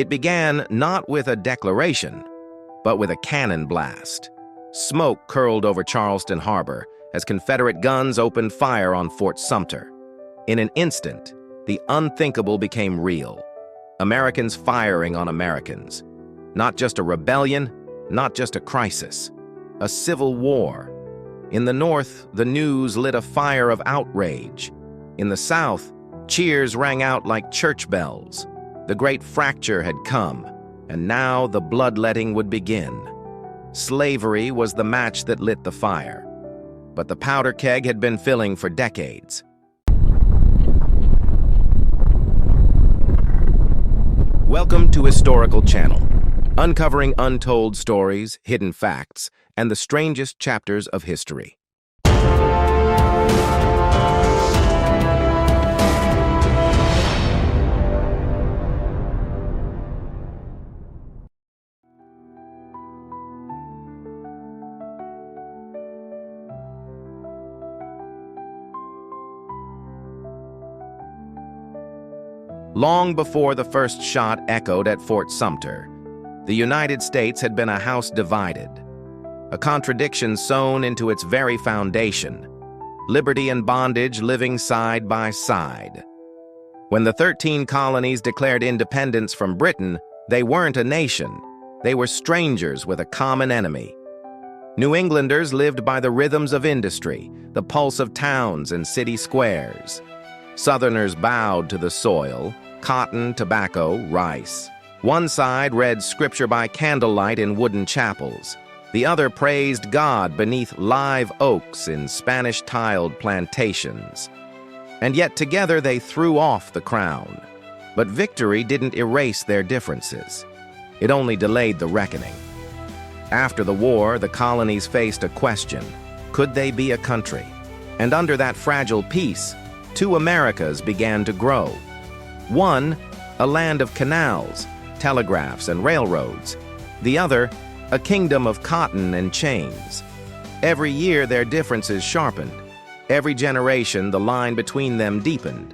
It began not with a declaration, but with a cannon blast. Smoke curled over Charleston Harbor as Confederate guns opened fire on Fort Sumter. In an instant, the unthinkable became real. Americans firing on Americans. Not just a rebellion, not just a crisis. A civil war. In the North, the news lit a fire of outrage. In the South, cheers rang out like church bells. The great fracture had come, and now the bloodletting would begin. Slavery was the match that lit the fire. But the powder keg had been filling for decades. Welcome to Historical Channel, uncovering untold stories, hidden facts, and the strangest chapters of history. Long before the first shot echoed at Fort Sumter, the United States had been a house divided, a contradiction sewn into its very foundation, liberty and bondage living side by side. When the 13 colonies declared independence from Britain, they weren't a nation. They were strangers with a common enemy. New Englanders lived by the rhythms of industry, the pulse of towns and city squares. Southerners bowed to the soil, cotton, tobacco, rice. One side read scripture by candlelight in wooden chapels. The other praised God beneath live oaks in Spanish-tiled plantations. And yet together they threw off the crown. But victory didn't erase their differences. It only delayed the reckoning. After the war, the colonies faced a question. Could they be a country? And under that fragile peace, two Americas began to grow. One, a land of canals, telegraphs, and railroads. The other, a kingdom of cotton and chains. Every year their differences sharpened. Every generation the line between them deepened.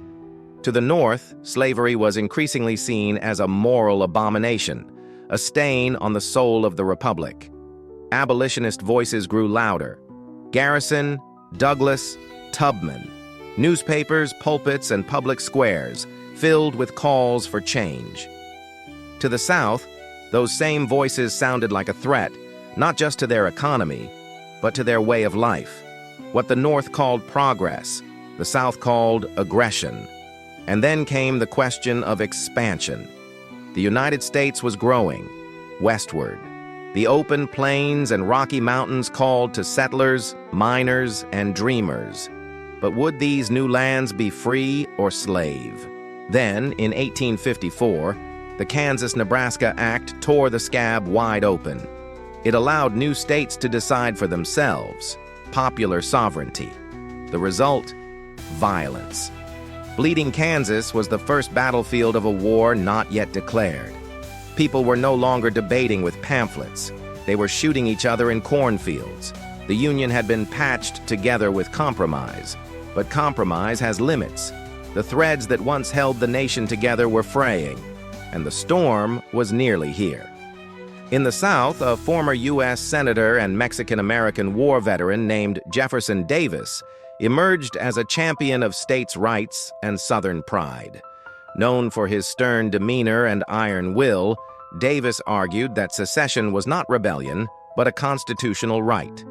To the north, slavery was increasingly seen as a moral abomination, a stain on the soul of the Republic. Abolitionist voices grew louder. Garrison, Douglas, Tubman. Newspapers, pulpits, and public squares filled with calls for change. To the South, those same voices sounded like a threat, not just to their economy, but to their way of life. What the North called progress, the South called aggression. And then came the question of expansion. The United States was growing, westward. The open plains and Rocky Mountains called to settlers, miners, and dreamers. But would these new lands be free or slave? Then, in 1854, the Kansas-Nebraska Act tore the scab wide open. It allowed new states to decide for themselves, popular sovereignty. The result? Violence. Bleeding Kansas was the first battlefield of a war not yet declared. People were no longer debating with pamphlets. They were shooting each other in cornfields. The Union had been patched together with compromise. But compromise has limits. The threads that once held the nation together were fraying, and the storm was nearly here. In the South, a former U.S. Senator and Mexican-American war veteran named Jefferson Davis emerged as a champion of states' rights and Southern pride. Known for his stern demeanor and iron will, Davis argued that secession was not rebellion, but a constitutional right.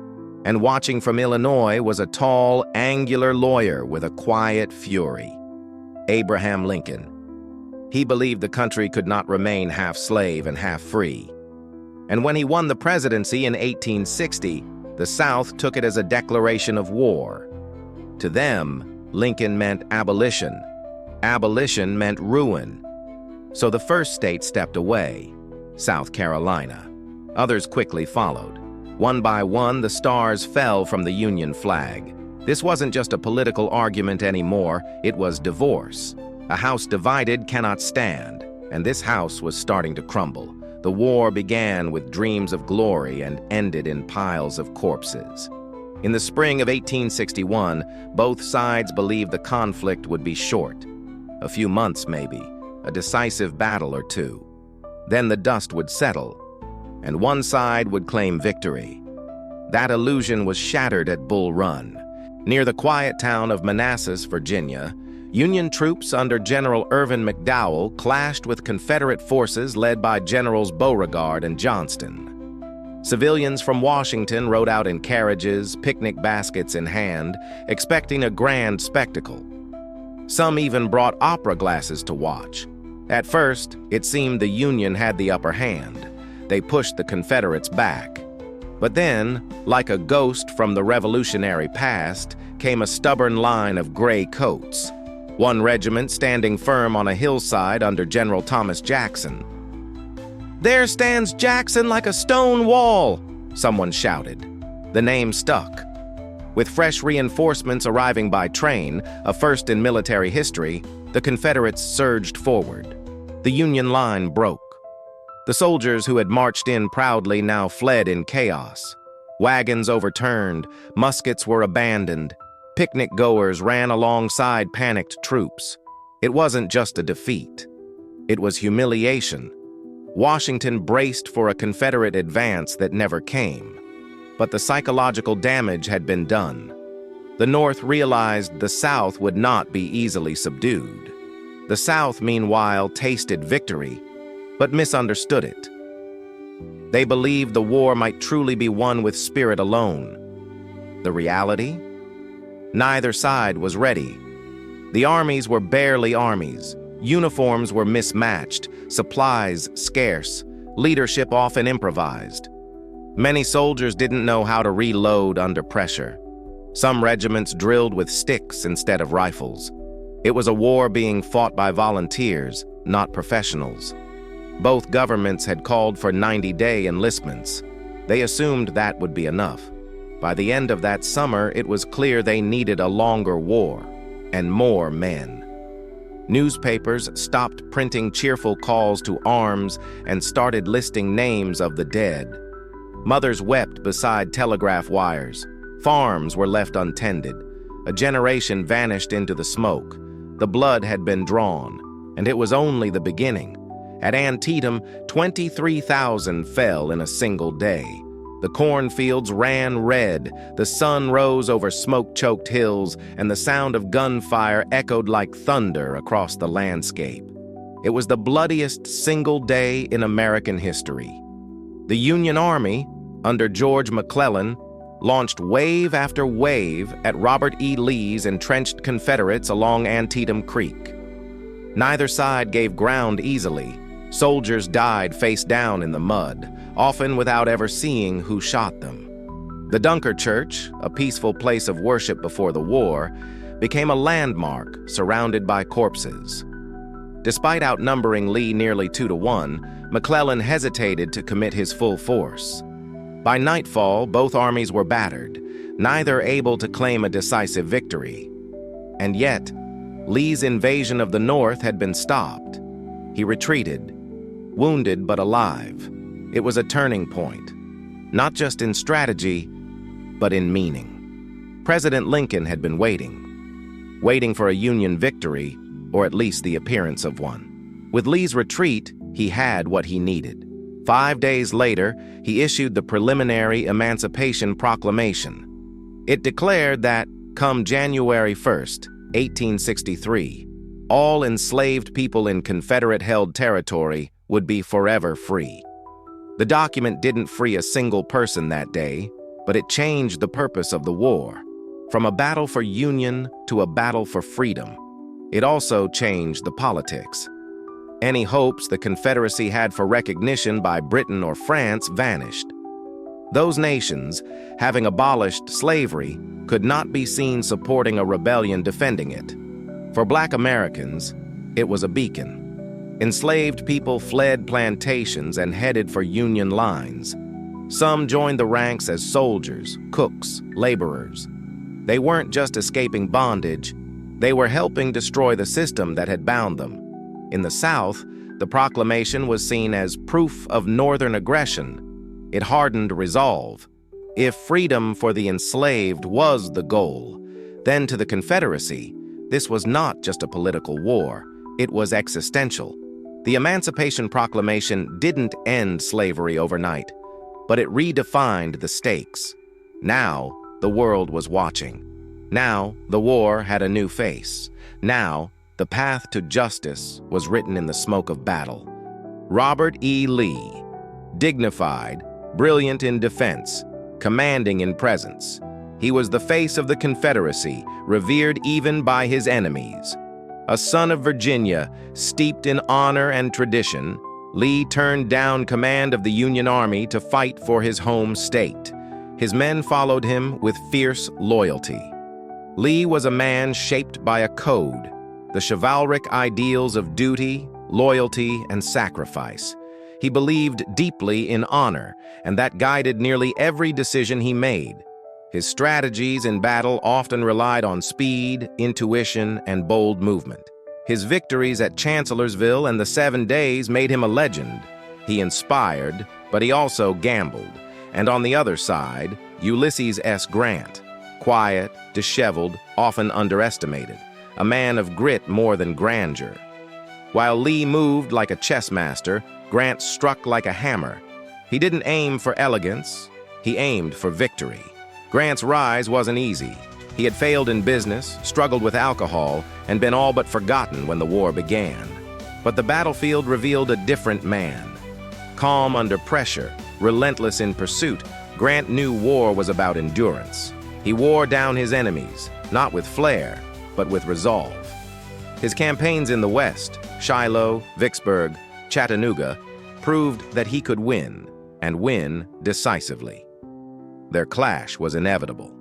And watching from Illinois was a tall, angular lawyer with a quiet fury, Abraham Lincoln. He believed the country could not remain half slave and half free. And when he won the presidency in 1860, the South took it as a declaration of war. To them, Lincoln meant abolition. Abolition meant ruin. So the first state stepped away, South Carolina. Others quickly followed. One by one, the stars fell from the Union flag. This wasn't just a political argument anymore, it was divorce. A house divided cannot stand, and this house was starting to crumble. The war began with dreams of glory and ended in piles of corpses. In the spring of 1861, both sides believed the conflict would be short. A few months, maybe. A decisive battle or two. Then the dust would settle, and one side would claim victory. That illusion was shattered at Bull Run. Near the quiet town of Manassas, Virginia, Union troops under General Irvin McDowell clashed with Confederate forces led by Generals Beauregard and Johnston. Civilians from Washington rode out in carriages, picnic baskets in hand, expecting a grand spectacle. Some even brought opera glasses to watch. At first, it seemed the Union had the upper hand. They pushed the Confederates back. But then, like a ghost from the Revolutionary past, came a stubborn line of gray coats. One regiment standing firm on a hillside under General Thomas Jackson. "There stands Jackson like a stone wall," someone shouted. The name stuck. With fresh reinforcements arriving by train, a first in military history, the Confederates surged forward. The Union line broke. The soldiers who had marched in proudly now fled in chaos. Wagons overturned, muskets were abandoned. Picnic goers ran alongside panicked troops. It wasn't just a defeat. It was humiliation. Washington braced for a Confederate advance that never came. But the psychological damage had been done. The North realized the South would not be easily subdued. The South, meanwhile, tasted victory, but misunderstood it. They believed the war might truly be won with spirit alone. The reality? Neither side was ready. The armies were barely armies. Uniforms were mismatched, supplies scarce, leadership often improvised. Many soldiers didn't know how to reload under pressure. Some regiments drilled with sticks instead of rifles. It was a war being fought by volunteers, not professionals. Both governments had called for 90-day enlistments. They assumed that would be enough. By the end of that summer, it was clear they needed a longer war and more men. Newspapers stopped printing cheerful calls to arms and started listing names of the dead. Mothers wept beside telegraph wires. Farms were left untended. A generation vanished into the smoke. The blood had been drawn, and it was only the beginning. At Antietam, 23,000 fell in a single day. The cornfields ran red, the sun rose over smoke-choked hills, and the sound of gunfire echoed like thunder across the landscape. It was the bloodiest single day in American history. The Union Army, under George McClellan, launched wave after wave at Robert E. Lee's entrenched Confederates along Antietam Creek. Neither side gave ground easily. Soldiers died face down in the mud, often without ever seeing who shot them. The Dunker Church, a peaceful place of worship before the war, became a landmark surrounded by corpses. Despite outnumbering Lee nearly 2-1, McClellan hesitated to commit his full force. By nightfall, both armies were battered, neither able to claim a decisive victory. And yet, Lee's invasion of the North had been stopped. He retreated, wounded but alive. It was a turning point, not just in strategy, but in meaning. President Lincoln had been waiting for a Union victory, or at least the appearance of one. With Lee's retreat, he had what he needed. 5 days later, he issued the preliminary Emancipation Proclamation. It declared that, come January 1st, 1863, all enslaved people in Confederate-held territory would be forever free. The document didn't free a single person that day, but it changed the purpose of the war, from a battle for union to a battle for freedom. It also changed the politics. Any hopes the Confederacy had for recognition by Britain or France vanished. Those nations, having abolished slavery, could not be seen supporting a rebellion defending it. For Black Americans, it was a beacon. Enslaved people fled plantations and headed for Union lines. Some joined the ranks as soldiers, cooks, laborers. They weren't just escaping bondage, they were helping destroy the system that had bound them. In the South, the proclamation was seen as proof of Northern aggression. It hardened resolve. If freedom for the enslaved was the goal, then to the Confederacy, this was not just a political war, it was existential. The Emancipation Proclamation didn't end slavery overnight, but it redefined the stakes. Now, the world was watching. Now, the war had a new face. Now, the path to justice was written in the smoke of battle. Robert E. Lee, dignified, brilliant in defense, commanding in presence. He was the face of the Confederacy, revered even by his enemies. A son of Virginia, steeped in honor and tradition, Lee turned down command of the Union Army to fight for his home state. His men followed him with fierce loyalty. Lee was a man shaped by a code, the chivalric ideals of duty, loyalty, and sacrifice. He believed deeply in honor, and that guided nearly every decision he made. His strategies in battle often relied on speed, intuition, and bold movement. His victories at Chancellorsville and the 7 Days made him a legend. He inspired, but he also gambled. And on the other side, Ulysses S. Grant, quiet, disheveled, often underestimated, a man of grit more than grandeur. While Lee moved like a chess master, Grant struck like a hammer. He didn't aim for elegance, he aimed for victory. Grant's rise wasn't easy. He had failed in business, struggled with alcohol, and been all but forgotten when the war began. But the battlefield revealed a different man. Calm under pressure, relentless in pursuit, Grant knew war was about endurance. He wore down his enemies, not with flair, but with resolve. His campaigns in the West, Shiloh, Vicksburg, Chattanooga, proved that he could win, and win decisively. Their clash was inevitable.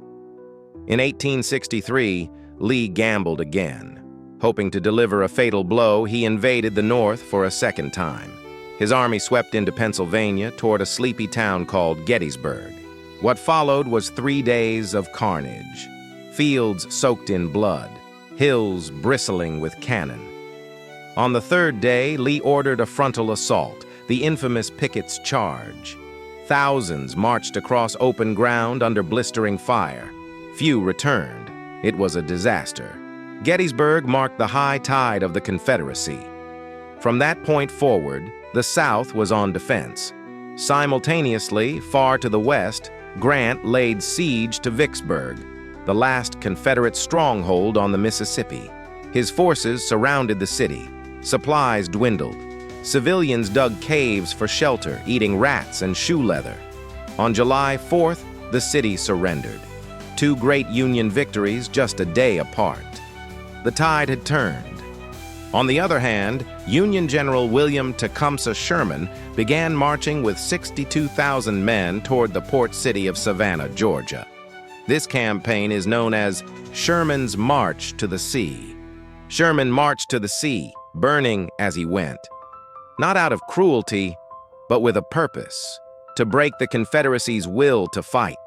In 1863, Lee gambled again. Hoping to deliver a fatal blow, he invaded the North for a second time. His army swept into Pennsylvania toward a sleepy town called Gettysburg. What followed was 3 days of carnage. Fields soaked in blood, hills bristling with cannon. On the 3rd day, Lee ordered a frontal assault, the infamous Pickett's Charge. Thousands marched across open ground under blistering fire. Few returned. It was a disaster. Gettysburg marked the high tide of the Confederacy. From that point forward, the South was on defense. Simultaneously, far to the west, Grant laid siege to Vicksburg, the last Confederate stronghold on the Mississippi. His forces surrounded the city. Supplies dwindled. Civilians dug caves for shelter, eating rats and shoe leather. On July 4th, the city surrendered. 2 great Union victories just a day apart. The tide had turned. On the other hand, Union General William Tecumseh Sherman began marching with 62,000 men toward the port city of Savannah, Georgia. This campaign is known as Sherman's March to the Sea. Sherman marched to the sea, burning as he went. Not out of cruelty, but with a purpose, to break the Confederacy's will to fight.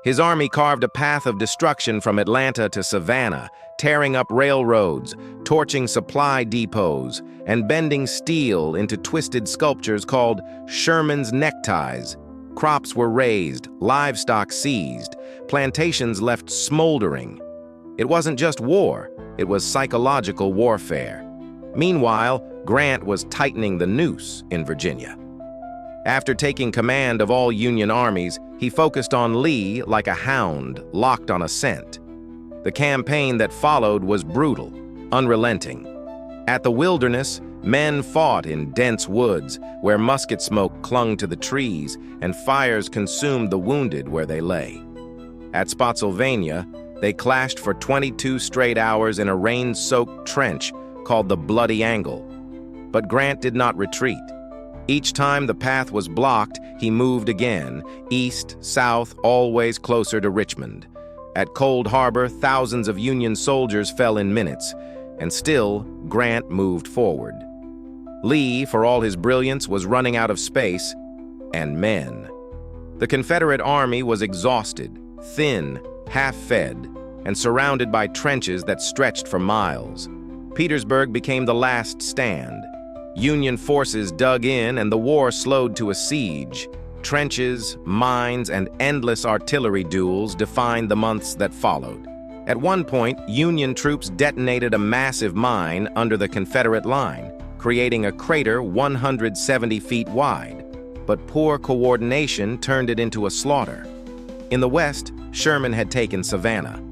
His army carved a path of destruction from Atlanta to Savannah, tearing up railroads, torching supply depots, and bending steel into twisted sculptures called Sherman's neckties. Crops were razed, livestock seized, plantations left smoldering. It wasn't just war, it was psychological warfare. Meanwhile, Grant was tightening the noose in Virginia. After taking command of all Union armies, he focused on Lee like a hound locked on a scent. The campaign that followed was brutal, unrelenting. At the Wilderness, men fought in dense woods where musket smoke clung to the trees and fires consumed the wounded where they lay. At Spotsylvania, they clashed for 22 straight hours in a rain-soaked trench called the Bloody Angle. But Grant did not retreat. Each time the path was blocked, he moved again, east, south, always closer to Richmond. At Cold Harbor, thousands of Union soldiers fell in minutes, and still, Grant moved forward. Lee, for all his brilliance, was running out of space and men. The Confederate army was exhausted, thin, half-fed, and surrounded by trenches that stretched for miles. Petersburg became the last stand. Union forces dug in and the war slowed to a siege. Trenches, mines, and endless artillery duels defined the months that followed. At one point, Union troops detonated a massive mine under the Confederate line, creating a crater 170 feet wide, but poor coordination turned it into a slaughter. In the west, Sherman had taken Savannah.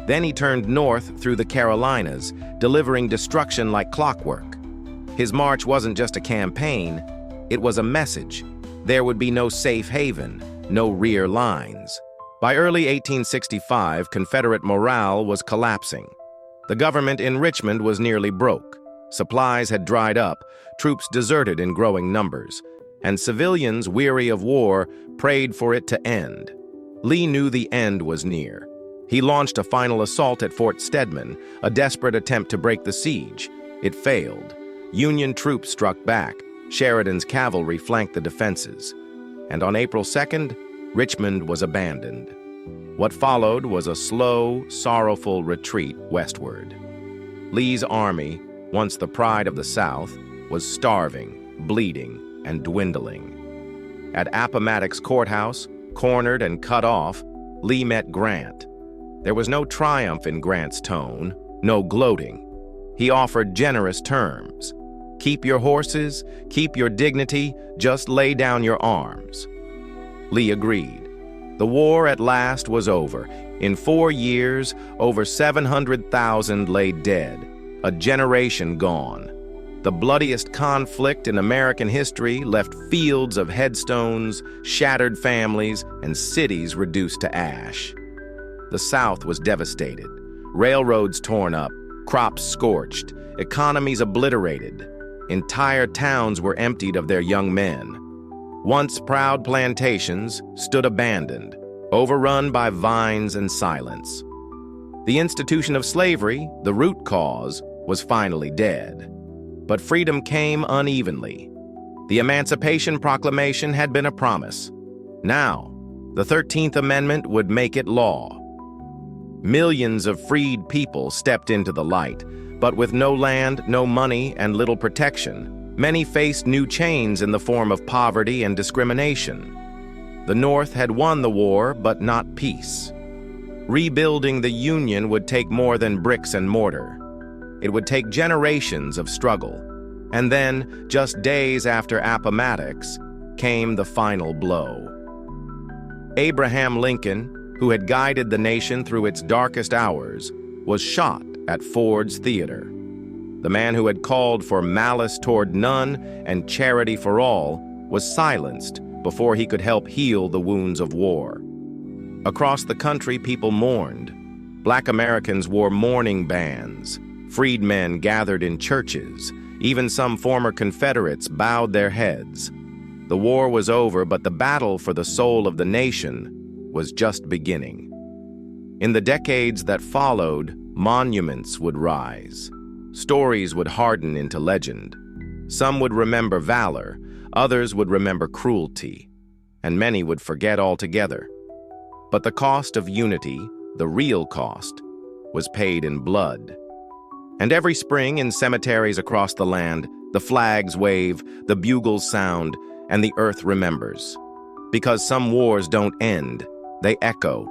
Then he turned north through the Carolinas, delivering destruction like clockwork. His march wasn't just a campaign, it was a message. There would be no safe haven, no rear lines. By early 1865, Confederate morale was collapsing. The government in Richmond was nearly broke. Supplies had dried up, troops deserted in growing numbers, and civilians, weary of war, prayed for it to end. Lee knew the end was near. He launched a final assault at Fort Stedman, a desperate attempt to break the siege. It failed. Union troops struck back. Sheridan's cavalry flanked the defenses. And on April 2nd, Richmond was abandoned. What followed was a slow, sorrowful retreat westward. Lee's army, once the pride of the South, was starving, bleeding, and dwindling. At Appomattox courthouse, cornered and cut off, Lee met Grant. There was no triumph in Grant's tone, no gloating. He offered generous terms. Keep your horses, keep your dignity, just lay down your arms. Lee agreed. The war at last was over. In 4 years, over 700,000 lay dead, a generation gone. The bloodiest conflict in American history left fields of headstones, shattered families, and cities reduced to ash. The South was devastated. Railroads torn up, crops scorched, economies obliterated. Entire towns were emptied of their young men. Once proud plantations stood abandoned, overrun by vines and silence. The institution of slavery, the root cause, was finally dead. But freedom came unevenly. The Emancipation Proclamation had been a promise. Now, the 13th Amendment would make it law. Millions of freed people stepped into the light, but with no land, no money, and little protection, many faced new chains in the form of poverty and discrimination. The North had won the war, but not peace. Rebuilding the Union would take more than bricks and mortar. It would take generations of struggle. And then, just days after Appomattox, came the final blow. Abraham Lincoln, who had guided the nation through its darkest hours, was shot at Ford's Theater. The man who had called for malice toward none and charity for all was silenced before he could help heal the wounds of war. Across the country, people mourned. Black Americans wore mourning bands. Freedmen gathered in churches. Even some former Confederates bowed their heads. The war was over, but the battle for the soul of the nation was just beginning. In the decades that followed, monuments would rise. Stories would harden into legend. Some would remember valor, others would remember cruelty, and many would forget altogether. But the cost of unity, the real cost, was paid in blood. And every spring in cemeteries across the land, the flags wave, the bugles sound, and the earth remembers. Because some wars don't end, they echo,